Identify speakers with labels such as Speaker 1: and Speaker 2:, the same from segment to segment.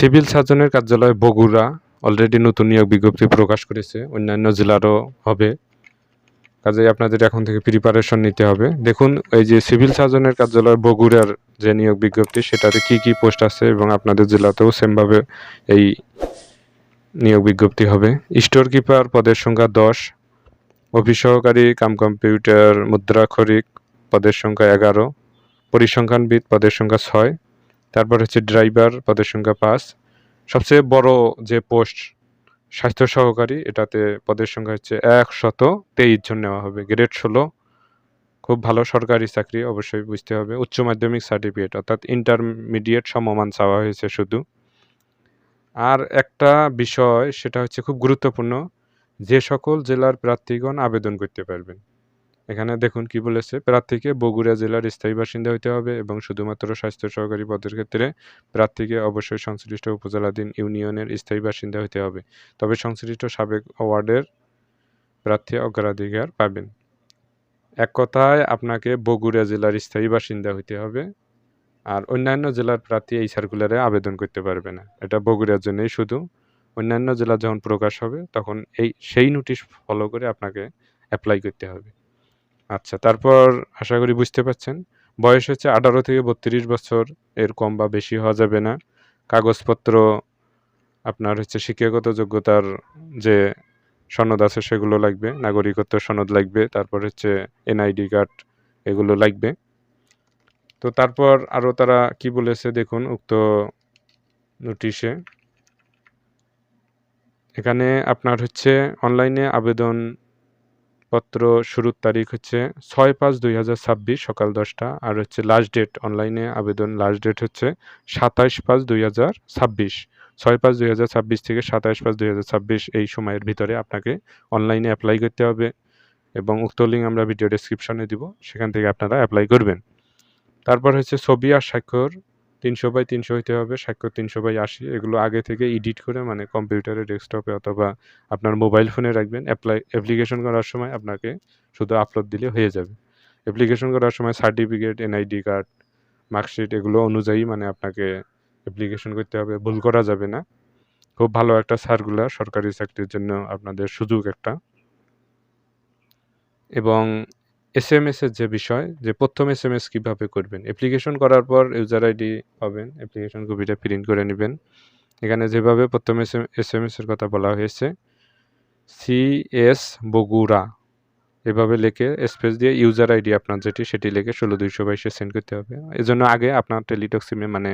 Speaker 1: Civil সার্জনের কার্যালয় Bogura already নতুন নিয়োগ বিজ্ঞপ্তি প্রকাশ করেছে, অন্যান্য জেলারও হবে। কাজেই আপনাদের এখন থেকে প্রিপারেশন নিতে হবে। দেখুন, এই যে সিভিল সার্জনের কার্যালয় বগুড়ার যে নিয়োগ বিজ্ঞপ্তি, সেটাতে কি কি পোস্ট আছে এবং আপনাদের জেলাতেও সেমভাবে এই নিয়োগ বিজ্ঞপ্তি হবে। স্টোর কিপার পদের সংখ্যা 10, অফিস সহকারী কাম কম্পিউটার মুদ্রাক্ষরিক পদের সংখ্যা 11, পরিসংখ্যানবিদ পদের সংখ্যা 6, তারপর হচ্ছে ড্রাইভার পদের সংখ্যা 5। সবচেয়ে বড় যে পোস্ট স্বাস্থ্য সহকারী, এটাতে পদের সংখ্যা হচ্ছে 123 জন নেওয়া হবে। গ্রেড 16, খুব ভালো সরকারি চাকরি, অবশ্যই বুঝতে হবে। উচ্চ মাধ্যমিক সার্টিফিকেট অর্থাৎ ইন্টারমিডিয়েট সমমান চাওয়া হয়েছে শুধু। আর একটা বিষয়, সেটা হচ্ছে খুব গুরুত্বপূর্ণ, যে সকল জেলার প্রার্থীগণ আবেদন করতে পারবেন। এখানে দেখুন কি বলেছে, প্রার্থীকে বগুড়া জেলার স্থায়ী বাসিন্দা হতে হবে এবং শুধুমাত্র স্বাস্থ্য সহকারী পদের ক্ষেত্রে প্রার্থীকে অবশ্যই সংশ্লিষ্ট উপজেলাধীন ইউনিয়নের স্থায়ী বাসিন্দা হতে হবে। তবে সংশ্লিষ্ট সাবেক ওয়ার্ডের প্রার্থী অগ্রাধিকার পাবেন। এক কথায় আপনাকে বগুড়া জেলার স্থায়ী বাসিন্দা হতে হবে, আর অন্যান্য জেলার প্রার্থী এই সার্কুলারে আবেদন করতে পারবে না। এটা বগুড়ার জন্যই শুধু। অন্যান্য জেলা যখন প্রকাশ হবে তখন সেই নোটিশ ফলো করে আপনাকে অ্যাপ্লাই করতে হবে। আচ্ছা, তারপর আশা করি বুঝতে পারছেন। বয়স হচ্ছে 18 থেকে 32 বছর, এর কম বা বেশি হওয়া যাবে না। কাগজপত্র আপনার হচ্ছে শিক্ষাগত যোগ্যতার যে সনদ আছে সেগুলো লাগবে, নাগরিকত্ব সনদ লাগবে, তারপর হচ্ছে এনআইডি কার্ড, এগুলো লাগবে। তো তারপর আরও তারা কি বলেছে দেখুন উক্ত নোটিশে। এখানে আপনার হচ্ছে অনলাইনে আবেদন পত্র শুরুর তারিখ হচ্ছে 6/5/2026 সকাল 10টা, আর হচ্ছে লাস্ট ডেট অনলাইনে আবেদন লাস্ট ডেট হচ্ছে 27/5/2026। 6/5/2026 থেকে 27/5/2026 এই সময়ের ভিতরে আপনাকে অনলাইনে অ্যাপ্লাই করতে হবে এবং উক্ত লিঙ্ক আমরা ভিডিও ডেসক্রিপশনে দিব, সেখান থেকে আপনারা অ্যাপ্লাই করবেন। তারপর হচ্ছে ছবি আর স্বাক্ষর 300/300 হইতে হবে, স্বাক্ষর 300/80। এগুলো আগে থেকে এডিট করে মানে কম্পিউটারে, ডেস্কটপে অথবা আপনার মোবাইল ফোনে রাখবেন। অ্যাপ্লিকেশন করার সময় আপনাকে শুধু আপলোড দিলে হয়ে যাবে। অ্যাপ্লিকেশন করার সময় সার্টিফিকেট, এনআইডি কার্ড, মার্কশিট এগুলো অনুযায়ী মানে আপনাকে অ্যাপ্লিকেশন করতে হবে, ভুল করা যাবে না। খুব ভালো একটা সার্কুলার, সরকারি চাকরির জন্য আপনাদের সুযোগ একটা। এবং এসএমএস এর যে বিষয়, যে প্রথম এসএমএস কিভাবে করবেন, অ্যাপ্লিকেশন করার পর ইউজার আইডি পাবেন, অ্যাপ্লিকেশন কপিটা প্রিন্ট করে নেবেন। এখানে যেভাবে প্রথম এসএমএস এর কথা বলা হয়েছে, সিএস বগুড়া এভাবে লিখে স্পেস দিয়ে ইউজার আইডি আপনার যেটি সেটি লিখে 16222 সেন্ড করতে হবে। এজন্য আগে আপনার টেলিটক সিমে মানে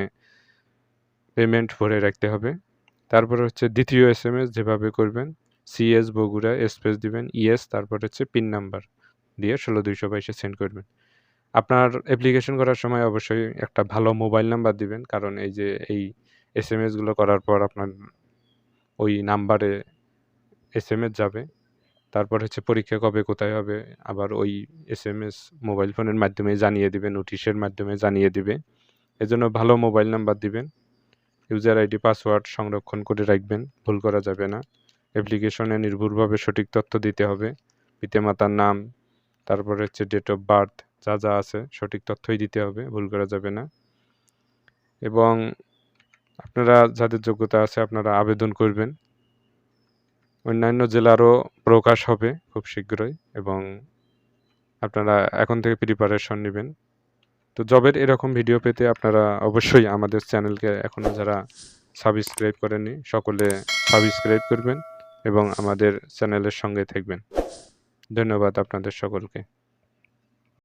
Speaker 1: পেমেন্ট ভরে রাখতে হবে। তারপর হচ্ছে দ্বিতীয় এসএমএস যেভাবে করবেন, সিএস বগুড়া স্পেস দিবেন ইএস, তারপর হচ্ছে পিন নাম্বার দিয়ে 16222 সেন্ড করবেন। আপনার অ্যাপ্লিকেশন করার সময় অবশ্যই একটা ভালো মোবাইল নাম্বার দিবেন, কারণ এই যে এই এসএমএসগুলো করার পর আপনার ওই নাম্বারে এসএমএস যাবে। তারপর হচ্ছে পরীক্ষা কবে কোথায় হবে, আবার ওই এসএমএস মোবাইল ফোনের মাধ্যমে জানিয়ে দিবে, নোটিশের মাধ্যমে জানিয়ে দিবে। এজন্য ভালো মোবাইল নাম্বার দিবেন। ইউজার আইডি পাসওয়ার্ড সংরক্ষণ করে রাখবেন, ভুল করা যাবে না। অ্যাপ্লিকেশনে নির্ভুলভাবে সঠিক তথ্য দিতে হবে, পিতামাতার নাম, তারপরে হচ্ছে ডেট অফ বার্থ, যা যা আছে সঠিক তথ্যই দিতে হবে, ভুল করা যাবে না। এবং আপনারা যাদের যোগ্যতা আছে আপনারা আবেদন করবেন। অন্যান্য জেলারও প্রকাশ হবে খুব শীঘ্রই এবং আপনারা এখন থেকে প্রিপারেশন নেবেন। তো জবের এরকম ভিডিও পেতে আপনারা অবশ্যই আমাদের চ্যানেলকে এখনও যারা সাবস্ক্রাইব করেননি সকলে সাবস্ক্রাইব করবেন এবং আমাদের চ্যানেলের সঙ্গে থাকবেন। ধন্যবাদ আপনাদের সকলকে।